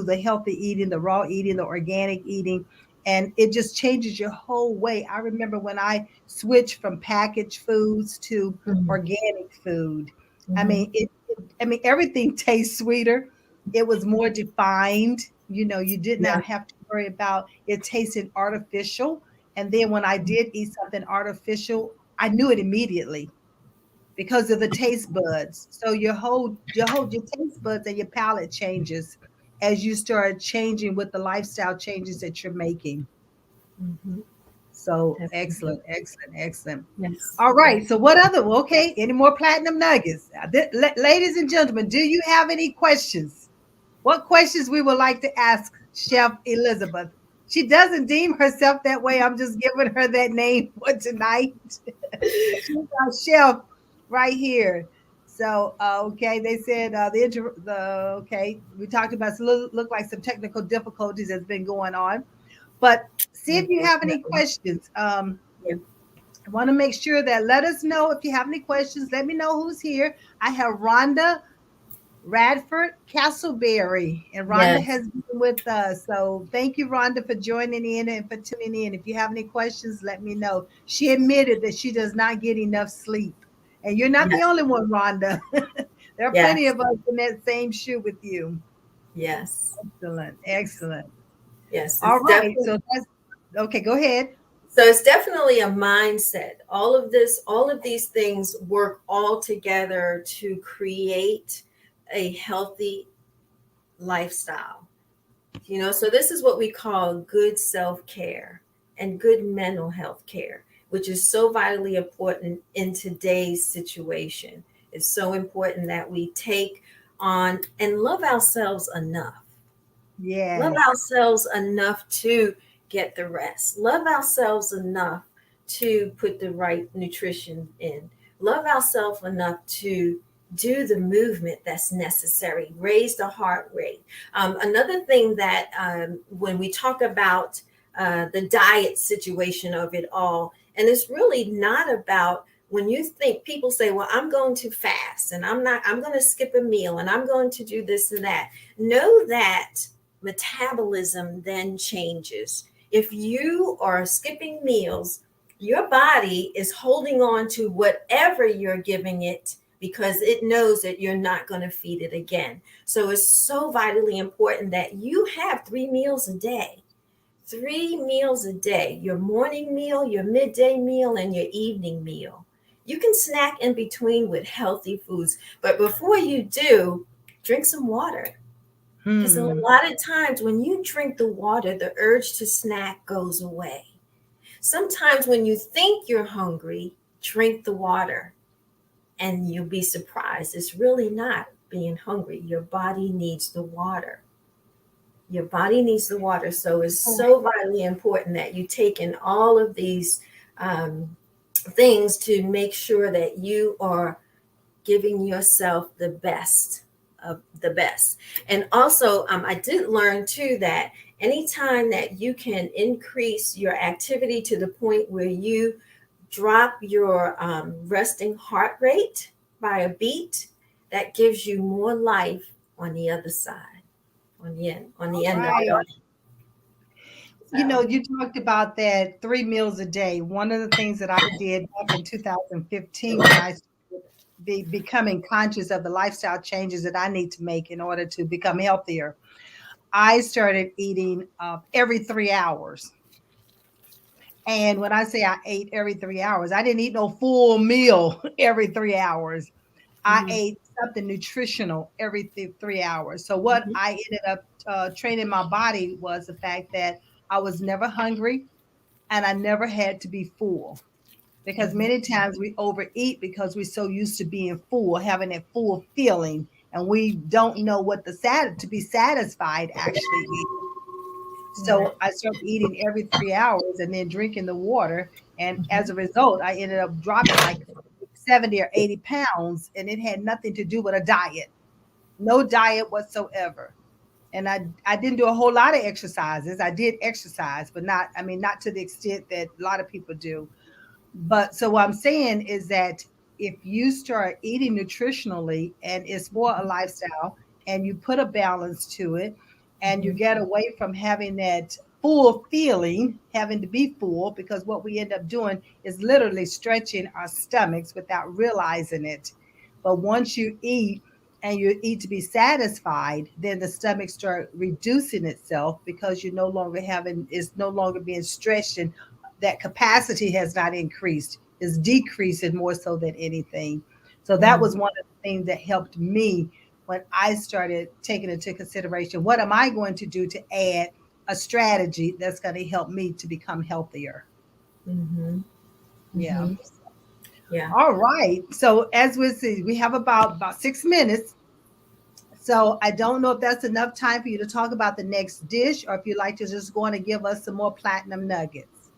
the healthy eating, the raw eating, the organic eating, and it just changes your whole way. I remember when I switched from packaged foods to Mhm. organic food. I Mhm. mean, I mean, everything tastes sweeter. It was more defined. You did Yeah. not have to worry about it tasting artificial. And then when I did eat something artificial, I knew it immediately because of the taste buds. So your taste buds and your palate changes as you start changing with the lifestyle changes that you're making. Mhm. So Definitely. excellent, excellent, excellent. Yes. All right. Yes. So what other? Okay. Any more platinum nuggets? Ladies and gentlemen, do you have any questions? What questions we would like to ask Chef Elizabeth? She doesn't deem herself that way. I'm just giving her that name for tonight. She's our chef right here. So okay, they said okay. We talked about look like some technical difficulties that's been going on, but see if Yeah, you have any definitely. questions. Yeah. I want to make sure that let us know if you have any questions. Let me know who's here. I have Rhonda Radford Castleberry, and Rhonda Yes. has been with us. So thank you, Rhonda, for joining in and for tuning in. If you have any questions, let me know. She admitted that she does not get enough sleep. And you're not the Yes. only one, Rhonda. There are plenty Yes. of us in that same shoe with you. Yes. Excellent. Excellent. Yes. All It's right. definitely. So that's okay. Go ahead. So it's definitely a mindset. All of this, all of these things work all together to create a healthy lifestyle. So this is what we call good self-care and good mental health care, which is so vitally important in today's situation. It's so important that we take on and love ourselves enough. Love Yes. ourselves enough to get the rest. Love ourselves enough to put the right nutrition in. Love ourselves enough to do the movement that's necessary, raise the heart rate. Another thing that when we talk about the diet situation of it all, and it's really not about when you think people say, well, I'm going to fast and I'm going to skip a meal and I'm going to do this and that. Know that metabolism then changes. If you are skipping meals, your body is holding on to whatever you're giving it because it knows that you're not going to feed it again. So it's so vitally important that you have 3 meals a day. 3 meals a day, your morning meal, your midday meal, and your evening meal. You can snack in between with healthy foods, but before you do, drink some water. Because a Hmm. lot of times when you drink the water, the urge to snack goes away. Sometimes when you think you're hungry, drink the water and you'll be surprised. It's really not being hungry. Your body needs the water. Your body needs the water. So it's so vitally important that you take in all of these um, things to make sure that you are giving yourself the best of the best. And also, I did learn too that anytime that you can increase your activity to the point where you drop your resting heart rate by a beat, that gives you more life on the other side, on the end of it Right. all. So, You talked about that 3 meals a day. One of the things that I did back in 2015 when I started becoming conscious of the lifestyle changes that I need to make in order to become healthier, I started eating every 3 hours. And when I say I ate every 3 hours, I didn't eat no full meal every 3 hours. I mhm, ate something nutritional every 3 hours. So what mhm, I ended up training my body was the fact that I was never hungry and I never had to be full. Because mhm, many times we overeat because we're so used to being full, having that full feeling, and we don't know what the sad to be satisfied actually is. right, So I started eating every 3 hours and then drinking the water. And as mhm, a result, I ended up dropping like 70 or 80 pounds, and it had nothing to do with a diet, no diet whatsoever. And I didn't do a whole lot of exercises. I did exercise, but not, I mean, not to the extent that a lot of people do. But so what I'm saying is that if you start eating nutritionally and it's for a lifestyle and you put a balance to it, and you Mhm. get away from having that full feeling, having to be full, because what we end up doing is literally stretching our stomachs without realizing it. But once you eat and you eat to be satisfied, then the stomach start reducing itself because you're no longer having, it's no longer being stretched, and that capacity has not increased, is decreasing more so than anything. So that Mhm. was one of the things that helped me when I started taking into consideration, what am I going to do to add a strategy that's going to help me to become healthier. Mhm. Yeah. Mhm. Yeah. All right. So as we see, we have about 6 minutes. So I don't know if that's enough time for you to talk about the next dish, or if you'd like to just go on and give us some more platinum nuggets.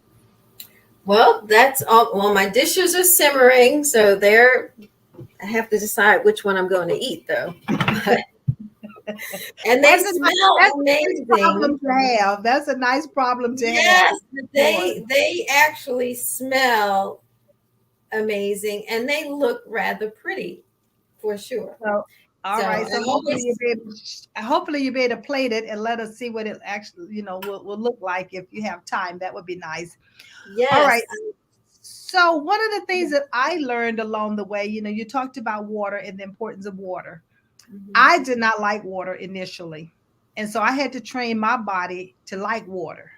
Well, that's all. Well, my dishes are simmering, so they're. I have to decide which one I'm going to eat, though. But, and they smell That's a nice amazing. problem to have. That's a nice problem to have. Yes, Sure. they actually smell amazing, and they look rather pretty for sure. So, all So right. I So hopefully always hopefully you'll be able to plate it and let us see what it actually, will look like if you have time. That would be nice. All yes. right. So one of the things that I learned along the way, you talked about water and the importance of water. Mhm. I did not like water initially. And so I had to train my body to like water.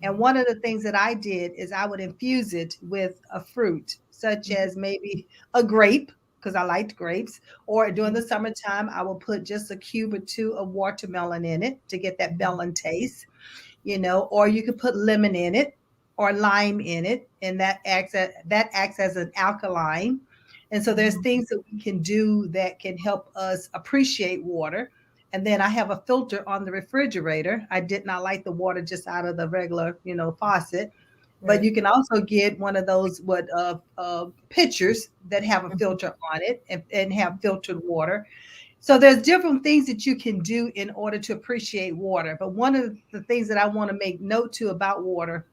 And one of the things that I did is I would infuse it with a fruit, such Mhm. as maybe a grape, because I liked grapes, or during Mhm. the summertime, I will put just a cube or two of watermelon in it to get that Mhm. melon taste, or you could put lemon in it or lime in it, and that acts as an alkaline. And so there's Mhm. things that we can do that can help us appreciate water. And then I have a filter on the refrigerator. I did not like the water just out of the regular, faucet. But Right. you can also get one of those pitchers that have a Mhm. filter on it, and have filtered water. So there's different things that you can do in order to appreciate water. But one of the things that I want to make note to about water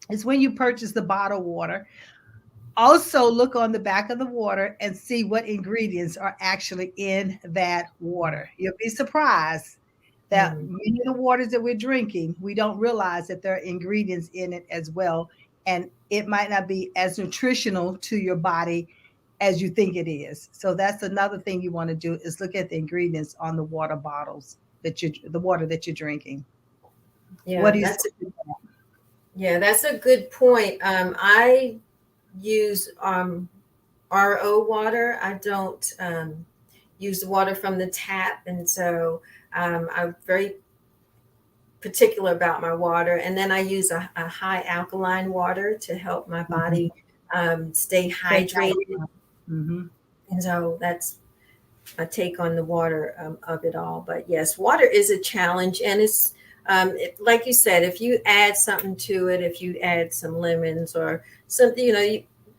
is when you purchase the bottled water, also look on the back of the water and see what ingredients are actually in that water. You'll be surprised that Mhm. many of the waters that we're drinking, we don't realize that there are ingredients in it as well. And it might not be as nutritional to your body as you think it is. So that's another thing you want to do, is look at the ingredients on the water bottles, the water that you're drinking. What Yeah, do you that's say? that's a good point. I use RO water. I don't use the water from the tap, and so I'm very particular about my water. And then I use a high alkaline water to help my Mhm. body stay Stay hydrated. hydrated. Mhm. And so that's my take on the water of it all. But yes, water is a challenge, and it's like you said, if you add something to it, if you add some lemons or something,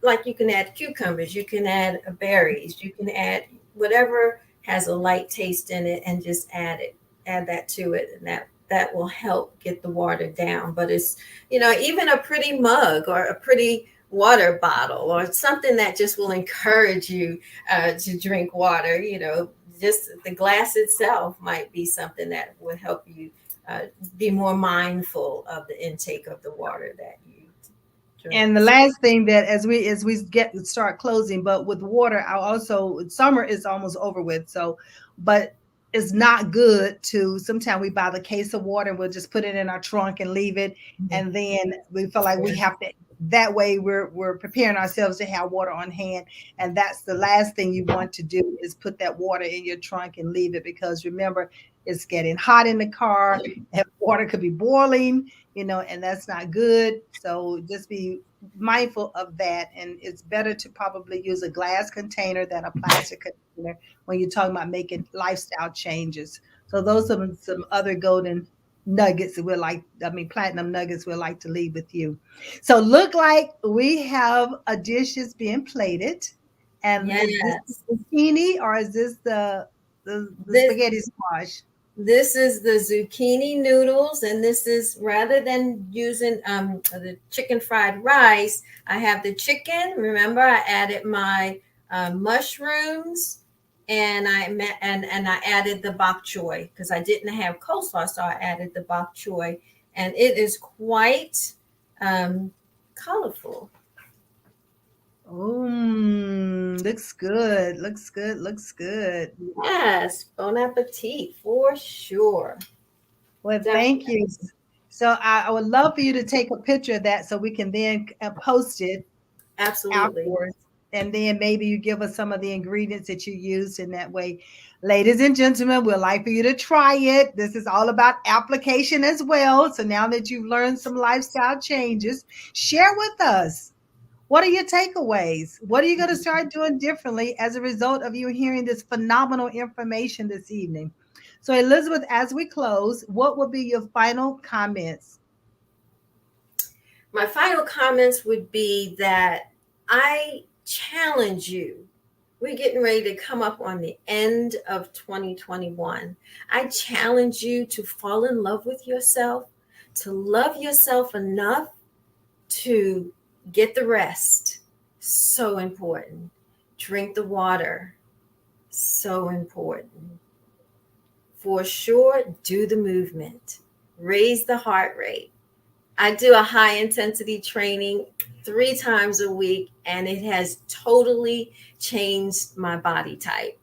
like you can add cucumbers, you can add berries, you can add whatever has a light taste in it, and just add that to it, and that will help get the water down. But it's even a pretty mug or a pretty water bottle or something that just will encourage you to drink water. Just the glass itself might be something that will help you uh, be more mindful of the intake of the water that you drink. And the last thing that, as we get start closing, but with water, I also, summer is almost over with. So, but it's not good to, sometimes we buy the case of water and we'll just put it in our trunk and leave it, Mhm. and then we feel like we Yeah. have to. That way, we're preparing ourselves to have water on hand, and that's the last thing you want to do, is put that water in your trunk and leave it, because remember, it's getting hot in the car, and water could be boiling, and that's not good. So just be mindful of that. And it's better to probably use a glass container than a plastic container when you're talking about making lifestyle changes. So those are some other golden nuggets that platinum nuggets we'd like to leave with you. So look like we have a dish that's being plated. And is this the Yes. zucchini, or is this the This spaghetti squash? this is the zucchini noodles, and this is, rather than using the chicken fried rice, I have the chicken. Remember, I added my mushrooms and I added the bok choy because I didn't have coleslaw, so I added the bok choy, and it is quite colorful. Looks good. Looks good. Looks good. Yes, bon appetit for sure. Well, thank Definitely. you. So I would love for you to take a picture of that so we can then post it Absolutely. afterwards. And then maybe you give us some of the ingredients that you used in that way. Ladies and gentlemen, we'd like for you to try it. This is all about application as well. So now that you've learned some lifestyle changes, share with us. What are your takeaways? What are you going to start doing differently as a result of you hearing this phenomenal information this evening? So, Elizabeth, as we close, what will be your final comments? My final comments would be that I challenge you. We're getting ready to come up on the end of 2021. I challenge you to fall in love with yourself, to love yourself enough to get the rest. So important. Drink the water. So important. For sure, do the movement. Raise the heart rate. I do a high intensity training 3 times a week, and it has totally changed my body type.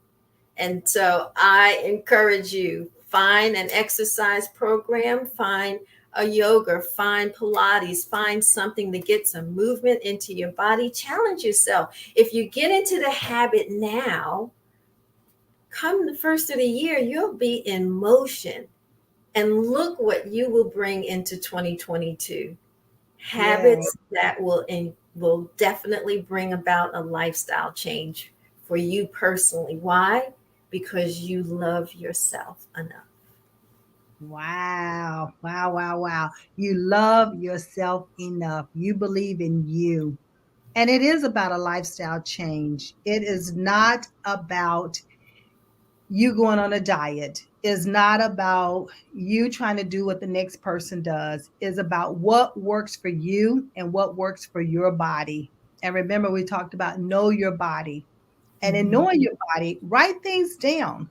And so I encourage you, find an exercise program, find a yoga, find Pilates, find something that gets some movement into your body. Challenge yourself. If you get into the habit now, come the first of the year, you'll be in motion. And look what you will bring into 2022. Yeah. Habits that will definitely bring about a lifestyle change for you personally. Why? Because you love yourself enough. Wow. Wow. Wow. Wow. You love yourself enough. You believe in you. And it is about a lifestyle change. It is not about you going on a diet, is not about you trying to do what the next person does. Is about what works for you and what works for your body. And remember, we talked about know your body. And in Mhm. knowing your body, write things down.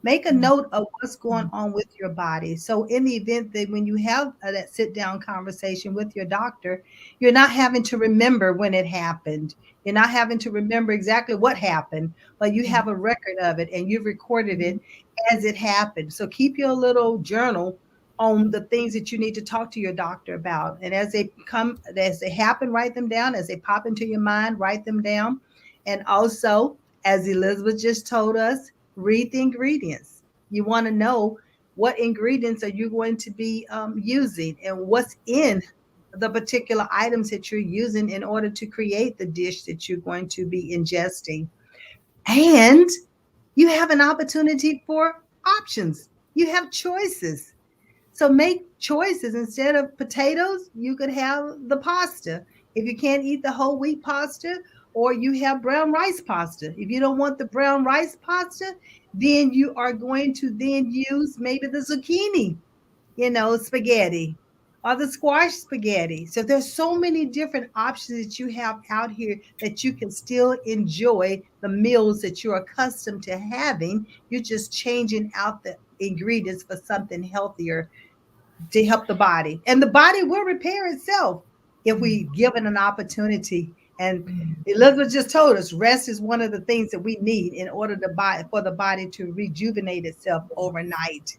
Make a Mhm. note of what's going on with your body. So, in the event that when you have that sit down conversation with your doctor, you're not having to remember when it happened. You're not having to remember exactly what happened, but you have a record of it and you've recorded Mhm. it as it happened. So, keep your little journal on the things that you need to talk to your doctor about. And as they happen, write them down. As they pop into your mind, write them down. And also, as Elizabeth just told us, read the ingredients. You want to know what ingredients are you going to be using and what's in the particular items that you're using in order to create the dish that you're going to be ingesting. And you have an opportunity for options. You have choices. So make choices. Instead of potatoes, you could have the pasta. If you can't eat the whole wheat pasta, or you have brown rice pasta. If you don't want the brown rice pasta, then you are going to then use maybe the zucchini, spaghetti or the squash spaghetti. So there's so many different options that you have out here that you can still enjoy the meals that you're accustomed to having. You're just changing out the ingredients for something healthier to help the body. And the body will repair itself if we give it an opportunity. And Mhm. Elizabeth just told us rest is one of the things that we need in order to for the body to rejuvenate itself overnight.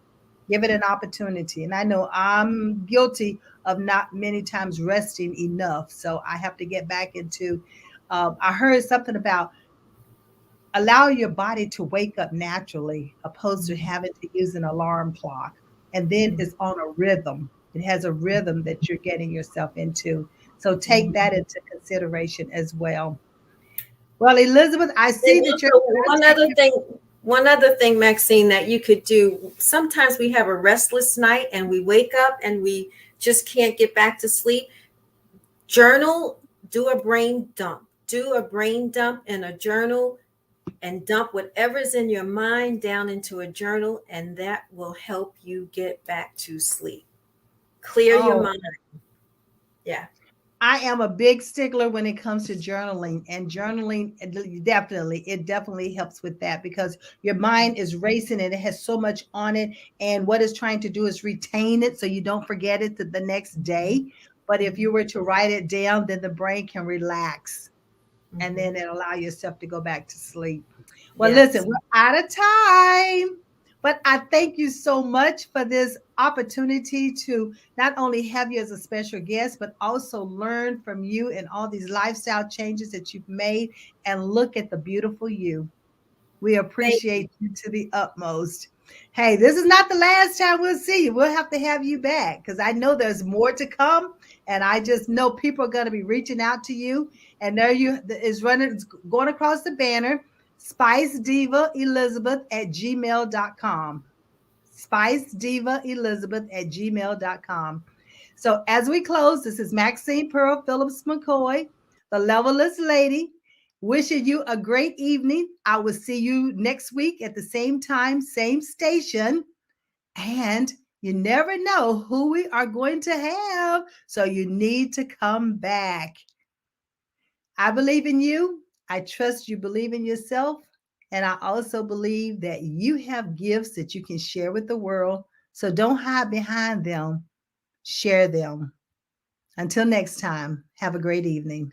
Give it an opportunity. And I know I'm guilty of not many times resting enough. So I have to get back into I heard something about allow your body to wake up naturally opposed to having to use an alarm clock, and then Mhm. it's on a rhythm. It has a rhythm that you're getting yourself into, so take that Mhm. into consideration as well. Well, Elizabeth, I And see that your also contact one other thing, Maxine, that you could do. Sometimes we have a restless night and we wake up and we just can't get back to sleep. Journal, do a brain dump. Do a brain dump in a journal and dump whatever's in your mind down into a journal, and that will help you get back to sleep. Clear your oh mind. Yeah. I am a big stickler when it comes to journaling, and journaling it definitely helps with that because your mind is racing and it has so much on it, and what it's trying to do is retain it so you don't forget it to the next day. But if you Mhm. were to write it down, then the brain can relax and Mhm. then it allow yourself to go back to sleep. Well, listen, Yes. we're out of time, but I thank you so much for this opportunity to not only have you as a special guest, but also learn from you and all these lifestyle changes that you've made and look at the beautiful you. We Thank you. appreciate you to the utmost. Hey, this is not the last time we'll see you. We'll have you back because I know there's more to come. And I just know people are going to be reaching out to you. And there you is running, it's going across the banner, Spice Diva Elizabeth at gmail.com. Spice Diva Elizabeth at gmail.com. So as we close, this is Maxine Pearl Phillips McKoy, the levelist lady, wishing you a great evening. I will see you next week at the same time, same station. And you never know who we are going to have. So you need to come back. I believe in you. I trust you believe in yourself. And I also believe that you have gifts that you can share with the world. So don't hide behind them, share them. Until next time, have a great evening.